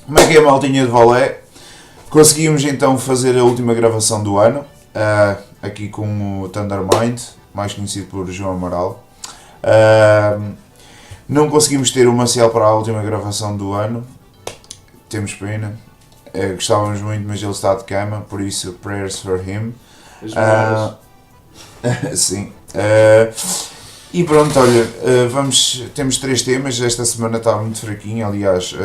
Como é que é a maltinha de Valé? Conseguimos então fazer a última gravação do ano, aqui com o Thundermind, mais conhecido por João Amaral. Não conseguimos ter o Maciel para a última gravação do ano, temos pena. Gostávamos muito, mas ele está de cama, por isso prayers for him. Sim. E pronto, olha, temos 3 temas. Esta semana está muito fraquinha, aliás,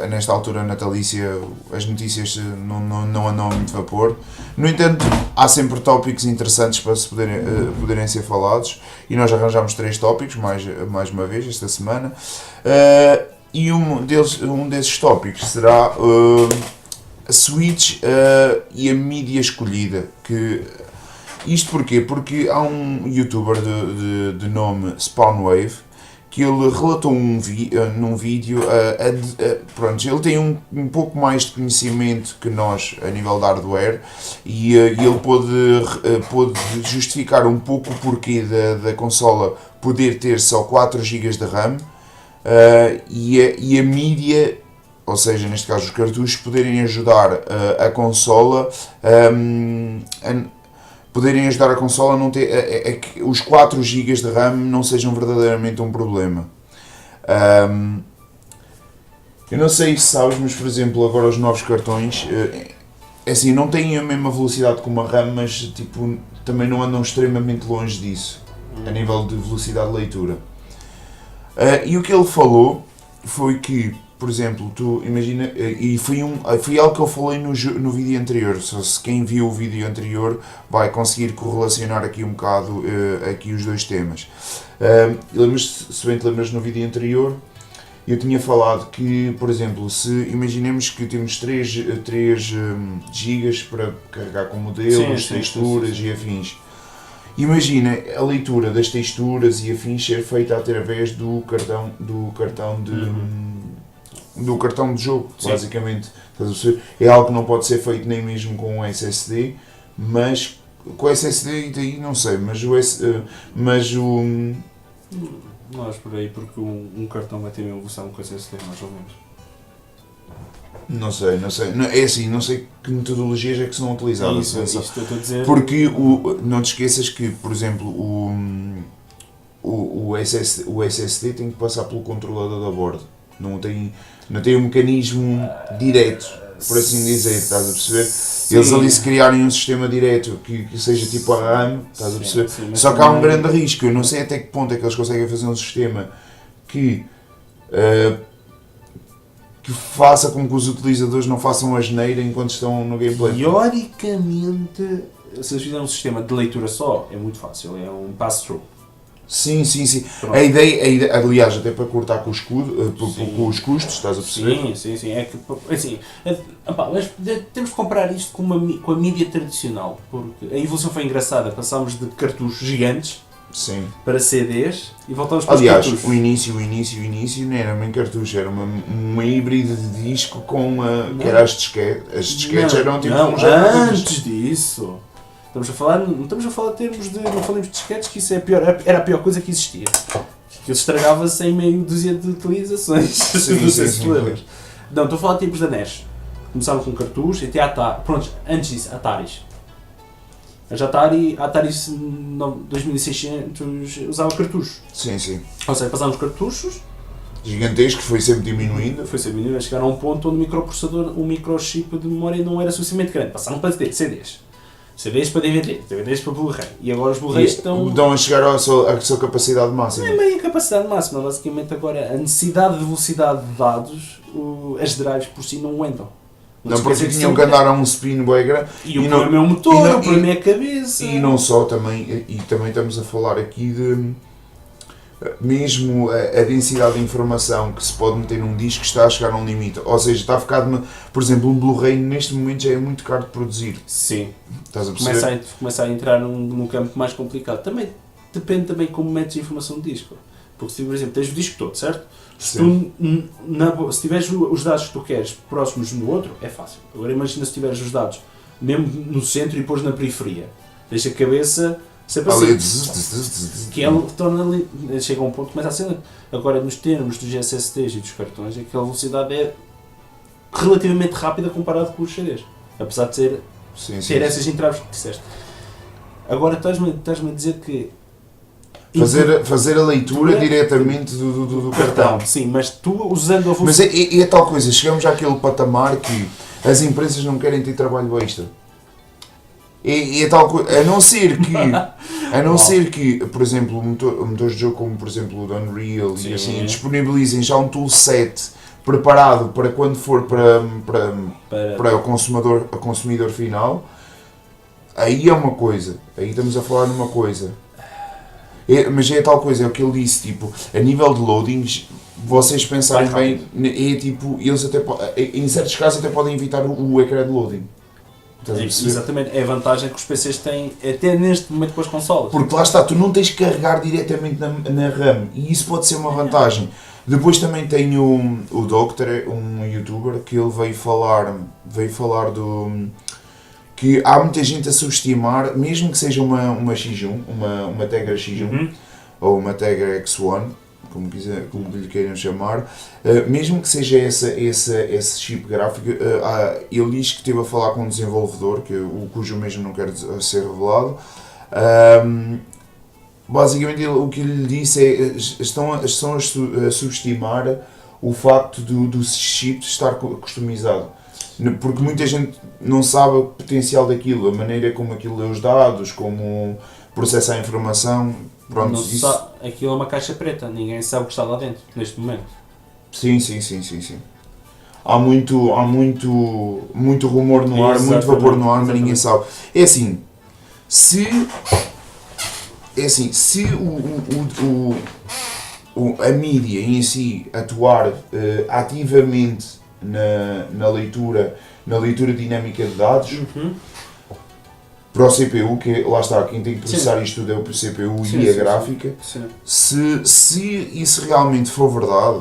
nesta altura natalícia as notícias não andam a muito vapor. No entanto, há sempre tópicos interessantes para se poderem ser falados, e nós arranjámos 3 tópicos, mais uma vez, esta semana. E um desses tópicos será a Switch e a mídia escolhida. Isto porquê? Porque há um youtuber de nome Spawnwave que ele relatou num vídeo, pronto, ele tem um pouco mais de conhecimento que nós a nível de hardware, e ele pôde justificar um pouco o porquê da consola poder ter só 4 GB de RAM, e a mídia, ou seja, neste caso os cartuchos, poderem ajudar a consola a não ter, que os 4 GB de RAM não sejam verdadeiramente um problema. Eu não sei se sabes, mas por exemplo, agora os novos cartões, assim, não têm a mesma velocidade como a RAM, mas tipo, também não andam extremamente longe disso, a nível de velocidade de leitura. E o que ele falou foi que, por exemplo, tu imagina, e foi algo que eu falei no vídeo anterior, se quem viu o vídeo anterior vai conseguir correlacionar aqui um bocado aqui os dois temas. Se bem te lembras, no vídeo anterior eu tinha falado que, por exemplo, se imaginemos que temos 3 GB para carregar com modelos, texturas e afins. Imagina a leitura das texturas e afins ser feita através do cartão de jogo, basicamente. É algo que não pode ser feito nem mesmo com um SSD, mas com o SSD daí não sei, mas o Não acho por aí, porque um cartão vai ter a mesma velocidade com o SSD, mais ou menos. Não sei. É assim, não sei que metodologias é que são utilizadas. Isto eu estou a dizer. Porque não te esqueças que, por exemplo, o SSD tem que passar pelo controlador da bordo. Não tem um mecanismo direto, por assim dizer, estás a perceber? Sim. Eles ali, se criarem um sistema direto que seja tipo a RAM, estás a perceber? Sim, só que há um grande risco. Eu não sei até que ponto é que eles conseguem fazer um sistema que faça com que os utilizadores não façam asneira enquanto estão no gameplay. Teoricamente, se eles fizerem um sistema de leitura só, é muito fácil, é um pass-through. Sim. A ideia, aliás, até para cortar com os custos, estás a perceber? Sim. É que, assim, mas temos que comparar isto com a mídia tradicional, porque a evolução foi engraçada. Passámos de cartuchos gigantes para CDs e voltamos para os cartuchos. Aliás, o início não era nem cartucho, era uma híbrida de disco com que era as disquetes. As disquetes eram tipo antes disso. Não estamos a falar de termos de. Não falamos de disquetes, que isso era a pior coisa que existia. Que ele estragava-se em meio dúzia de utilizações. Não sei se te lembras. Não, estou a falar de tempos da NES. Começavam com cartuchos e até Atari. Pronto, antes disso, Ataris. Mas a Atari 2600 usava cartuchos. Sim. Ou seja, passaram os cartuchos. Gigantesco, foi sempre diminuindo. A chegar a um ponto onde o microchip de memória não era suficientemente grande. Passaram para CDs. CDs para DVDs para Blu-ray. E agora os Blu-rays estão a chegar à sua capacidade máxima. Não é meio a capacidade máxima, basicamente agora a necessidade de velocidade de dados, as drives por si não aguentam. Não, porque tinham que andar a um spin bem grande. E o problema é o motor, o problema é a cabeça. E não só, também estamos a falar aqui de mesmo a densidade de informação que se pode meter num disco está a chegar a um limite. Ou seja, está a ficar, por exemplo, um Blu-ray neste momento já é muito caro de produzir. Sim. Estás a perceber? Começa a entrar num campo mais complicado. Também depende também como metes a informação do disco. Porque se, por exemplo, tens o disco todo, certo? Se tiveres os dados que tu queres próximos no outro, é fácil. Agora imagina se tiveres os dados mesmo no centro e pôs na periferia. Deixa a cabeça sempre assim. Que ele torna ali, chega a um ponto que começa a ser lento. Agora, nos termos dos SSDs e dos cartões, aquela velocidade é relativamente rápida comparado com os CDs. Apesar de ter essas entraves que disseste. Agora estás-me a dizer que... Fazer a leitura diretamente do cartão. Sim, mas tu usando a Mas é tal coisa, chegamos àquele patamar que as empresas não querem ter trabalho extra. É tal coisa, a não ser que, por exemplo, motores de jogo como, por exemplo, o do Unreal e assim, disponibilizem já um toolset preparado para quando for para o consumidor final, aí é uma coisa, aí estamos a falar numa coisa. Mas é tal coisa, é o que ele disse, tipo, a nível de loadings, vocês pensarem bem, é tipo, eles até em certos casos até podem evitar o ecrã de loading. Exatamente, é a vantagem que os PCs têm até neste momento com as consolas. Porque lá está, tu não tens que carregar diretamente na RAM e isso pode ser uma vantagem. Depois também tem o Doctor, um youtuber, que ele veio falar do... que há muita gente a subestimar, mesmo que seja uma X1, uma Tegra X1, ou uma Tegra X1, como lhe queiram chamar, mesmo que seja esse chip gráfico, ele diz que esteve a falar com um desenvolvedor, cujo mesmo não quer ser revelado. Basicamente o que ele disse é estão a subestimar o facto do chip estar customizado. Porque muita gente não sabe o potencial daquilo, a maneira como aquilo lê os dados, como processa a informação. Pronto, aquilo é uma caixa preta, ninguém sabe o que está lá dentro, neste momento. Sim. Há muito rumor no ar, muito vapor no ar, mas ninguém sabe. É assim, se a mídia em si atuar ativamente na leitura dinâmica de dados, para o CPU, que lá está, quem tem que processar isto tudo é o CPU e a gráfica, se isso realmente for verdade,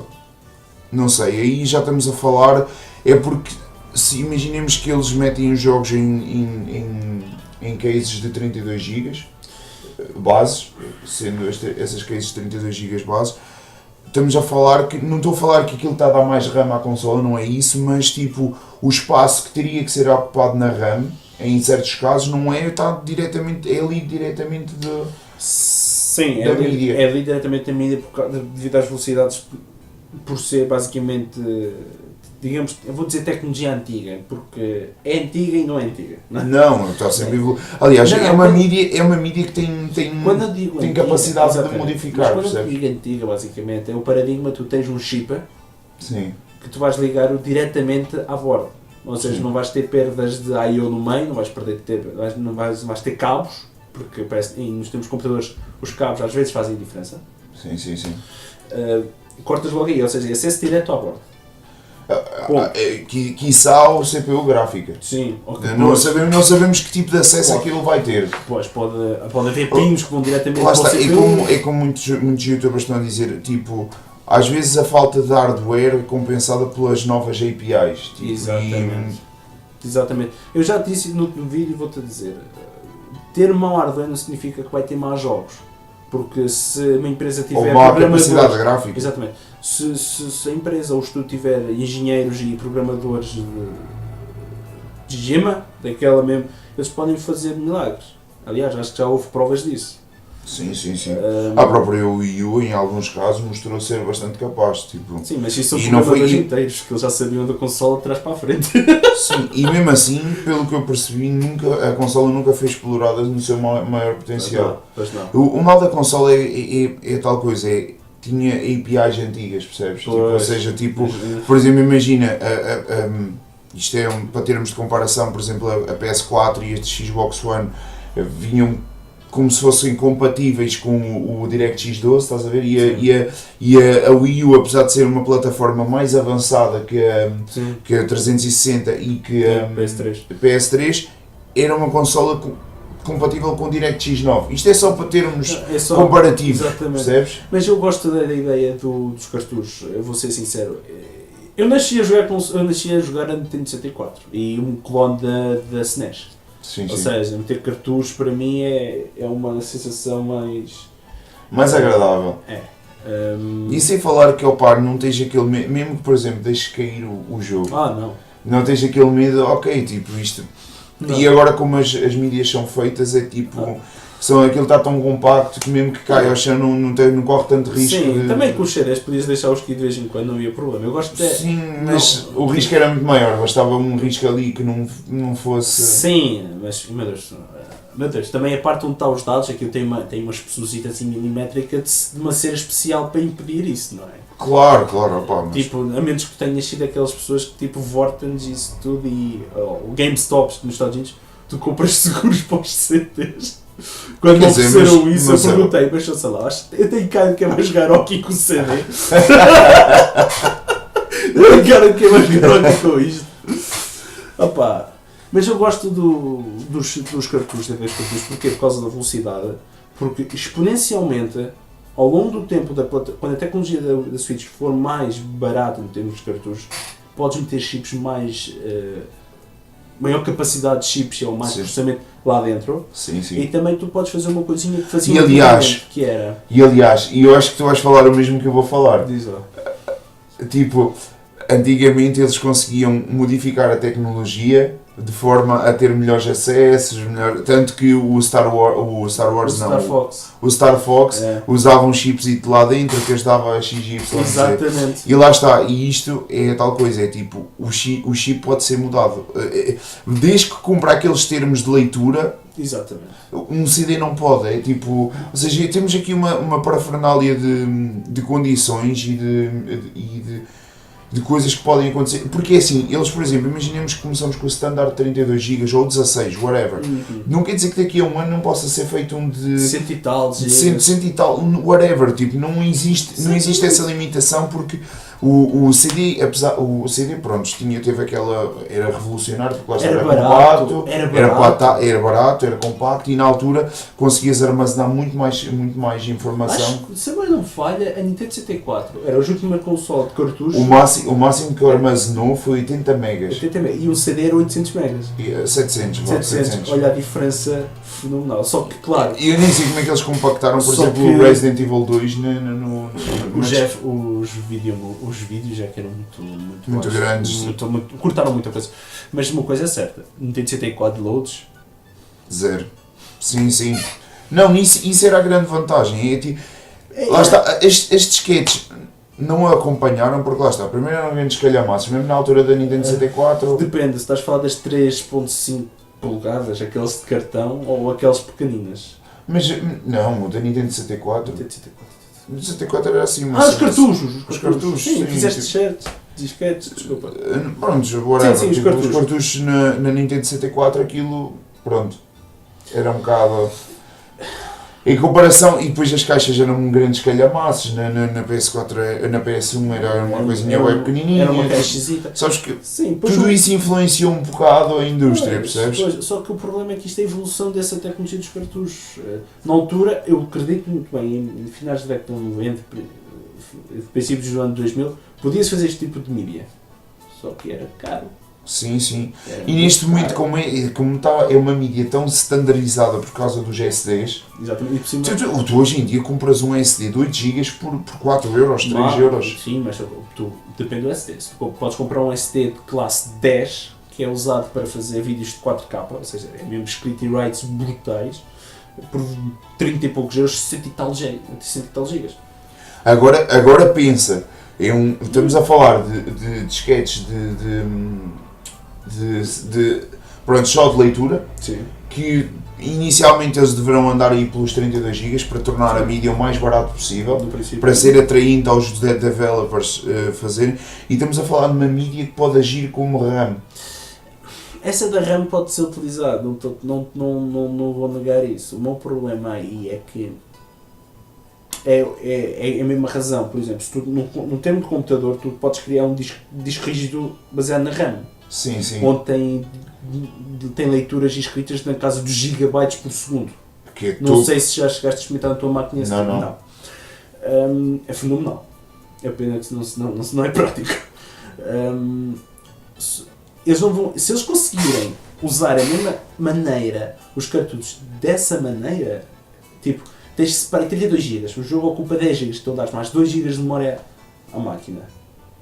não sei, aí já estamos a falar, é porque se imaginemos que eles metem os jogos em cases de 32 GB bases, sendo essas cases de 32 GB bases, estamos a falar que, não estou a falar que aquilo está a dar mais RAM à consola, não é isso, mas tipo, o espaço que teria que ser ocupado na RAM, em certos casos, não é, está diretamente, é ali diretamente da mídia. É ali diretamente da mídia devido às velocidades, por ser basicamente, digamos, eu vou dizer tecnologia antiga, porque é antiga e não é antiga. Não, está sempre aliás, é uma mídia que tem capacidade de modificar, mas quando eu digo antiga, basicamente, é o paradigma, tu tens um chip que tu vais ligar diretamente à borda. Ou seja, não vais ter perdas de I/O no meio, não vais vais ter cabos, porque nos tempos de computadores os cabos às vezes fazem diferença. Sim. Cortas logo aí, ou seja, acesso direto à borda. Quiçá o CPU gráfica. Sim. Não sabemos que tipo de acesso aquilo vai ter. Pois, pode haver pins que vão diretamente para o CPU. É como muitos youtubers estão a dizer, tipo, às vezes a falta de hardware é compensada pelas novas APIs. Tipo, Exatamente. Eu já te disse no vídeo e vou-te a dizer, ter mau hardware não significa que vai ter maus jogos. Porque se uma empresa tiver... Ou má capacidade gráfica. Exatamente. Se a empresa ou o estudo tiver engenheiros e programadores de gema, daquela mesmo, eles podem fazer milagres. Aliás, acho que já houve provas disso. Sim. A própria Wii U, em alguns casos, mostrou ser bastante capaz. Tipo, sim, mas isso são programadores inteiros, que eles já sabiam da consola de trás para a frente. Sim, e mesmo assim, pelo que eu percebi, a consola nunca foi explorada no seu maior potencial. Pois não. O mal da consola é tal coisa, tinha APIs antigas, percebes? Tipo, ou seja, tipo, por exemplo, imagina, isto é para termos de comparação, por exemplo, a PS4 e este Xbox One vinham como se fossem compatíveis com o DirectX 12, estás a ver? E a Wii U, apesar de ser uma plataforma mais avançada que a 360 e que a PS3, era uma consola compatível com o DirectX 9. Isto é só para termos comparativos, percebes? Mas eu gosto da ideia dos cartuchos, eu vou ser sincero. Eu nasci a jogar a Nintendo 64 e um clone da SNES. Sim. Ou seja, meter cartuchos para mim é uma sensação mais agradável. E sem falar que, opá, não tens aquele medo, mesmo que, por exemplo, deixes cair o jogo, não tens aquele medo, ok, tipo, isto... Não. E agora como as mídias são feitas, é tipo... Aquilo está tão compacto que mesmo que caia ao chão não corre tanto risco. Sim, também com os CDs podias deixá-los cair de vez em quando, não havia problema. Eu gosto de... Sim, mas o risco era muito maior, bastava um risco ali que não fosse... Sim, mas, meu Deus, também a parte onde estão os dados, aquilo tem uma espessura assim milimétrica de uma cera especial para impedir isso, não é? Claro, opá, mas... Tipo, a menos que tenhas sido aquelas pessoas que tipo Vortens e isso tudo e o GameStops nos Estados Unidos, tu compras seguros para os CDs. Quando me ofereceram isso, eu perguntei, mas sei lá, eu tenho cara de que é mais jogar hockey com o CD. Eu tenho cara de que é mais jogar hockey com isto. Opa, mas eu gosto dos cartuchos, porquê? Por causa da velocidade, porque exponencialmente, ao longo do tempo, quando a tecnologia da Switch for mais barata em termos de cartuchos, podes meter chips mais... maior capacidade de chips ou mais processamento lá dentro. Sim. E também tu podes fazer uma coisinha que fazia que era... E aliás, eu acho que tu vais falar o mesmo que eu vou falar. Diz lá. Tipo, antigamente eles conseguiam modificar a tecnologia de forma a ter melhores acessos, tanto que o Star Fox usava um chipzito lá dentro que ajudava a XY. Exatamente. E lá está, e isto é a tal coisa, é tipo, o chip pode ser mudado. Desde que cumpra aqueles termos de leitura, exatamente, um CD não pode, é tipo, ou seja, temos aqui uma parafernália de condições e de coisas que podem acontecer, porque é assim, eles, por exemplo, imaginemos que começamos com o standard de 32 GB ou 16, whatever, não quer dizer que daqui a um ano não possa ser feito um de 100 e tal, 100 e tal, whatever, tipo, não existe essa limitação, porque o CD, apesar, o CD, pronto, teve aquela, era revolucionário, porque lá estava, era barato, era compacto, e na altura conseguias armazenar muito mais informação. Acho que, se a memória não falha, a Nintendo 64 era a última console de cartuchos. O máximo que armazenou foi 80 megas. 80 megas. E o CD era 800 megas. 700. Olha a diferença fenomenal. Só que, claro... E eu nem sei como é que eles compactaram, por exemplo, o Resident Evil 2 os vídeos já que eram muito grandes. Cortaram muita coisa. Mas uma coisa é certa, Nintendo 64 loads? Zero. Sim. Não, isso era a grande vantagem. Lá está, estes disquetes não a acompanharam porque lá está, primeiro eram grandes calhamaços, mesmo na altura da Nintendo 64. Depende, se estás a falar das 3.5 polegadas, aqueles de cartão ou aqueles pequeninas. Mas não, o da Nintendo 64. O 64 era assim, os cartuchos! Os cartuchos, sim, fizeste shirts, disquetes, desculpa. Pronto, whatever. Sim, os cartuchos na Nintendo 64, aquilo, pronto, era um bocado... Em comparação, e depois as caixas eram grandes calhamaços, na PS4, na PS1 era uma coisinha bem pequenininha. Era uma caixazita. Sabes que tudo isso influenciou um bocado a indústria, percebes? Só que o problema é que isto é a evolução dessa tecnologia dos cartuchos. Na altura, eu acredito muito bem, em finais da década de 90, princípios do ano 2000, podia-se fazer este tipo de mídia. Só que era caro. Sim. E neste momento, como é uma mídia tão standardizada por causa dos SDs, exatamente. Tu hoje em dia compras um SD de 8 GB por 4 euros, 3 euros. Sim, mas depende do SD. Podes comprar um SD de classe 10, que é usado para fazer vídeos de 4K, ou seja, é mesmo script e writes brutais, por 30 e poucos euros, 60 e tal gigas. Agora pensa, estamos a falar de disquetes pronto, só de leitura. Sim. Que inicialmente eles deverão andar aí pelos 32 GB para tornar a mídia o mais barato possível, para ser atraente aos developers fazerem, e estamos a falar de uma mídia que pode agir como RAM. Essa da RAM pode ser utilizada, não vou negar isso. O meu problema aí é que é a mesma razão. Por exemplo, se tu, num termo de computador, tu podes criar um disco rígido baseado na RAM. Sim. Onde tem leituras e escritas na casa dos gigabytes por segundo. Não sei se já chegaste a experimentar na tua máquina. Não. É fenomenal. É pena que não é prático. Se eles conseguirem usar a mesma maneira os cartuchos dessa maneira, tipo, tens de separar 32 GB. O jogo ocupa 10 GB, então dás mais 2 GB de memória à máquina.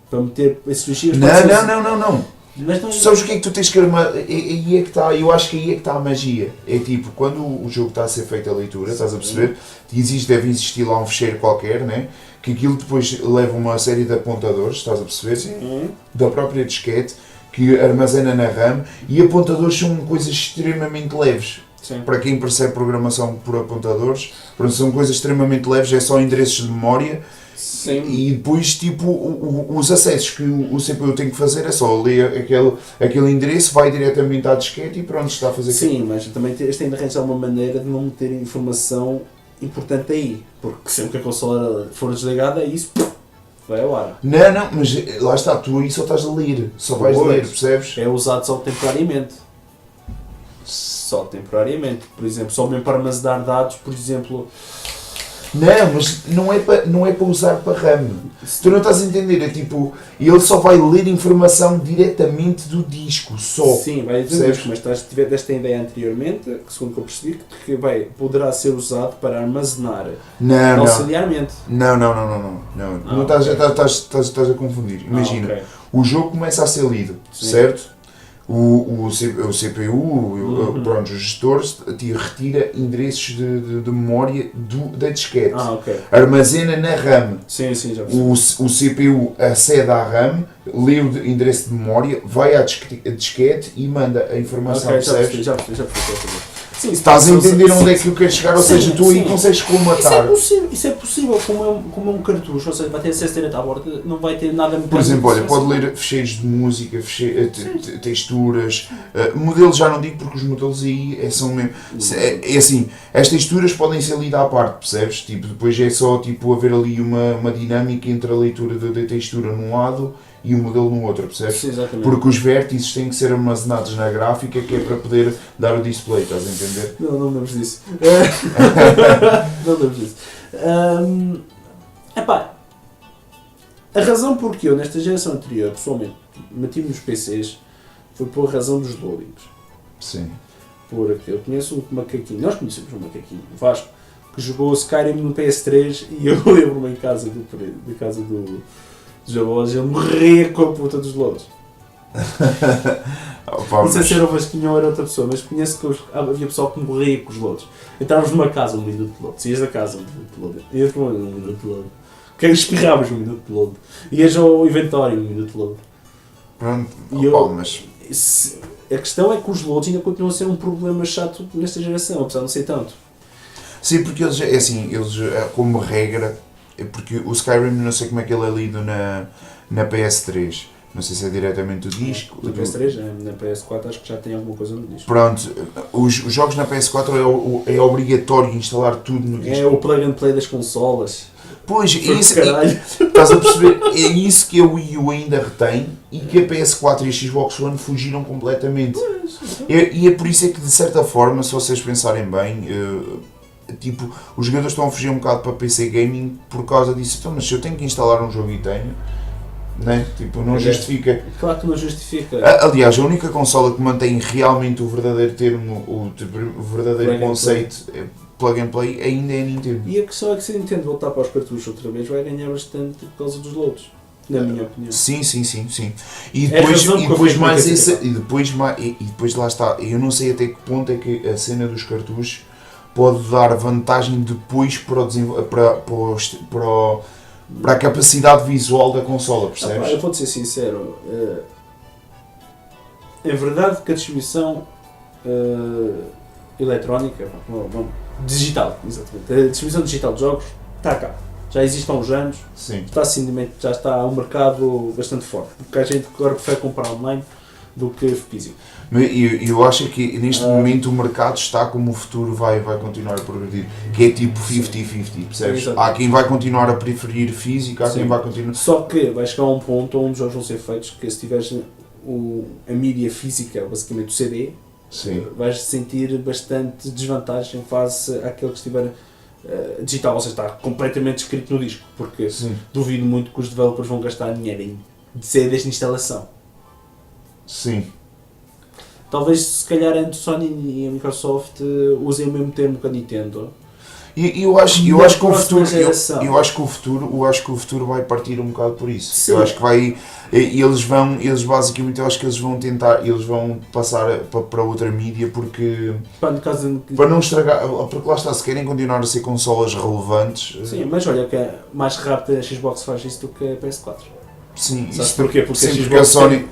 Para meter esses 2 GB. Não. Mas não, Tu sabes o que é que tu tens que armar? Aí é que está, eu acho que aí é que está a magia. É tipo, quando o jogo está a ser feito a leitura, estás a perceber? Deve existir lá um fecheiro qualquer, né? Que aquilo depois leva uma série de apontadores, estás a perceber? Sim. Da própria disquete, que armazena na RAM, e apontadores são coisas extremamente leves. Sim. Para quem percebe programação por apontadores, são coisas extremamente leves, é só endereços de memória. Sim. E depois, tipo, os acessos que o CPU tem que fazer é só ler aquele endereço, vai diretamente à disquete e pronto, está a fazer Sim, aquilo. mas também este ainda arranja uma maneira de não meter informação importante aí. Porque sempre que a consola for desligada, isso vai ao ar. Não, mas lá está, tu aí só estás a ler, só vais Pois. ler, percebes? É usado só temporariamente. Só temporariamente. Por exemplo, só mesmo para armazenar dados, por exemplo. Não, mas não é para usar para RAM. Tu não estás a entender, é tipo, ele só vai ler informação diretamente do disco, só. Sim, vai dizer disco, mas deste a ideia anteriormente, que segundo que eu percebi, que poderá ser usado para armazenar Não. auxiliarmente. Não. Não estás a confundir. Imagina, Ok. o jogo começa a ser lido, Sim. certo? O CPU, pronto, os gestores, retira endereços de memória da disquete. Ok. Armazena na RAM. Sim, já percebi. O CPU acede à RAM, lê o endereço de memória, vai à disquete e manda a informação, Ok, já percebes? percebi. Sim, Estás a entender onde é que eu quero chegar, ou seja, tu aí sim. consegues colmatar. Isso é possível, como é um cartucho, ou seja, vai ter acesso direto à borda, não vai ter nada Por exemplo, olha, pode ler fecheiros de música, texturas, modelos já não digo porque os modelos aí são mesmo. É assim, as texturas podem ser lidas à parte, percebes? Tipo, depois é só tipo, haver ali uma dinâmica entre a leitura da textura num lado e o modelo no outro, percebes? Sim, exatamente. Porque os vértices têm que ser armazenados na gráfica, que é para poder dar o display, estás a entender? Não me lembro disso. Não me lembro disso. Epá, a razão porque eu, nesta geração anterior, pessoalmente, meti-me nos PCs foi por razão dos loadings. Sim. Porque eu conheço um macaquinho, nós conhecemos um macaquinho, o Vasco, que jogou Skyrim no PS3 e eu lembro-me em casa do Jabós, ele morria com a puta dos loads. Opa, Não sei se era o Vasquinho ou era outra pessoa, mas conheço que havia pessoal que morria com os loads. Entrávamos numa casa, 1 minuto de load. Saías da casa, 1 minuto de load. Ias para 1 minuto de load. Que espirravas 1 minuto de load. Ias ao inventório, 1 minuto de load. Pronto, E opa, mas... A questão é que os loads ainda continuam a ser um problema chato nesta geração, apesar de não ser tanto. Sim, porque eles, é assim, eles como regra, porque o Skyrim não sei como é que ele é lido na PS3, não sei se é diretamente do disco. Na PS3, na PS4 acho que já tem alguma coisa no disco. Pronto, os jogos na PS4 é obrigatório instalar tudo no disco. É o plug and play das consolas. Pois, isso, Caralho. estás a perceber? É isso que a Wii U ainda retém e que a PS4 e a Xbox One fugiram completamente. E é por isso é que, de certa forma, se vocês pensarem bem, tipo, os jogadores estão a fugir um bocado para PC Gaming por causa disso. Então, mas se eu tenho que instalar um jogo e tenho, né? Tipo, não justifica. Claro que não justifica. Aliás, a única consola que mantém realmente o verdadeiro termo, o verdadeiro Plug and conceito plug and play ainda é a Nintendo. E a questão é que se a Nintendo voltar para os cartuchos outra vez vai ganhar bastante por causa dos loads, na minha opinião. Sim. E É a depois, razão que eu fico mais muito esse, excitado. e depois lá está. Eu não sei até que ponto é que a cena dos cartuchos pode dar vantagem depois para a capacidade visual da consola, percebes? Eu vou-te ser sincero, é verdade que a distribuição eletrónica, digital, exatamente, a distribuição digital de jogos está cá. Já existe há uns anos, Sim. já está um mercado bastante forte, porque a gente agora prefere comprar online do que físico. Eu acho que neste momento o mercado está como o futuro vai continuar a progredir, que é tipo 50-50, percebes? Sim, Há quem vai continuar a preferir físico, há quem vai continuar... Só que vai chegar a um ponto onde os jogos vão ser feitos que se tiveres a mídia física, basicamente o CD, Sim. vais sentir bastante desvantagem face àquele que estiver digital, ou seja, está completamente escrito no disco, porque Sim. duvido muito que os developers vão gastar dinheiro em CDs de instalação. Sim. Talvez, se calhar, a Sony e a Microsoft usem o mesmo termo que a Nintendo E eu acho que o próxima futuro, geração. eu acho que o futuro vai partir um bocado por isso. Sim. Eu acho que eles basicamente, eu acho que eles vão passar para outra mídia porque Pá, no caso de- para não estragar, porque lá está, se querem continuar a ser consolas relevantes. Sim, mas olha que é mais rápido a Xbox faz isso do que a PS4. Sim, Sabes porquê? Porque sim, a porque a Xbox Sony,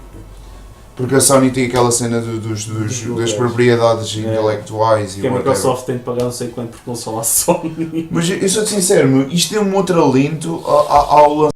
porque a Sony tem aquela cena das bloqueios. propriedades É. intelectuais e Que a whatever. Microsoft tem de pagar não sei quanto por console à Sony. Mas eu sou sincero, meu, isto deu-me outro alento ao lançar